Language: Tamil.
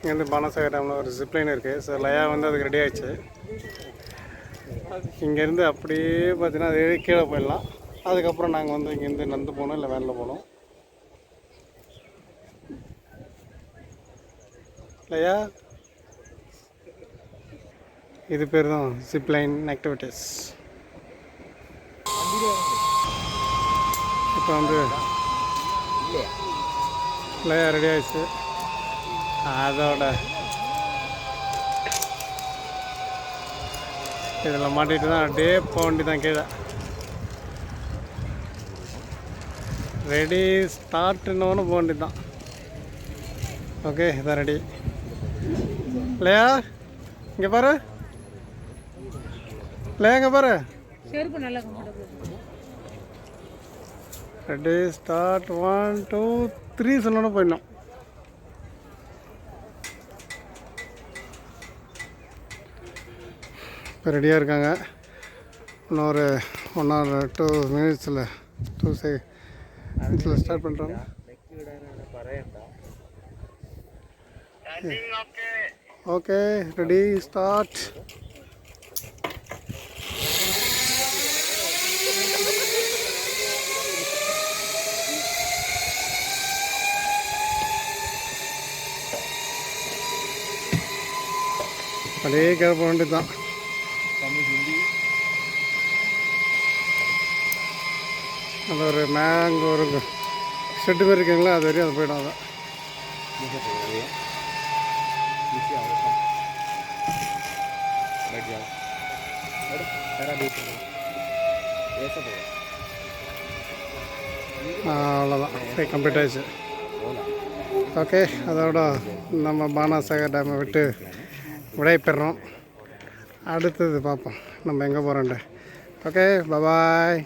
இங்கேருந்து பானசாகர் டேமில் ஒரு ஜிப்லைன் இருக்குது. ஸோ லயா வந்து அதுக்கு ரெடி ஆகிடுச்சு. இங்கேருந்து அப்படியே பார்த்தீங்கன்னா அது கீழே போயிடலாம். அதுக்கப்புறம் நாங்கள் வந்து இங்கேருந்து நடந்து போனோம், இல்லை வேனில் போனோம். லயா, இது பேர் தான் ஜிப்லைன் ஆக்டிவிட்டீஸ். இப்போ வந்து லயா ரெடி ஆகிடுச்சு. அதோட இதில் மாட்டிகிட்டு தான் அப்படியே போக வேண்டி தான் கீழே. ரெடி ஸ்டார்ட்னு போக வேண்டி தான். ஓகே, இதான் ரெடி. லயா இங்கே பாரு, லயா இங்கே பாரு. ரெடி ஸ்டார்ட் 1 2 3 சொன்னோன்னு போயிடணும். இப்போ ரெடியாக இருக்காங்க. இன்னொரு 1 or 2 minutesல 2 secondsல ஸ்டார்ட் பண்ணுறாங்க. Okay, ready start. அப்படியே கிளப்ப வேண்டியது தான். அந்த ஒரு மேங்கே ஒரு ஷெட்டு மாதிரி இருக்குங்களா, அது வரையும் அது போய்டும். அதான் அவ்வளோதான், கம்ப்ளீட் ஆகிடுச்சு. ஓகே, அதோட நம்ம பானசாகர் டேமை விட்டு விடைபெறுறோம். அடுத்தது பார்ப்போம் நம்ம எங்கே போகிறோன்ட்டு. ஓகே, பாய்.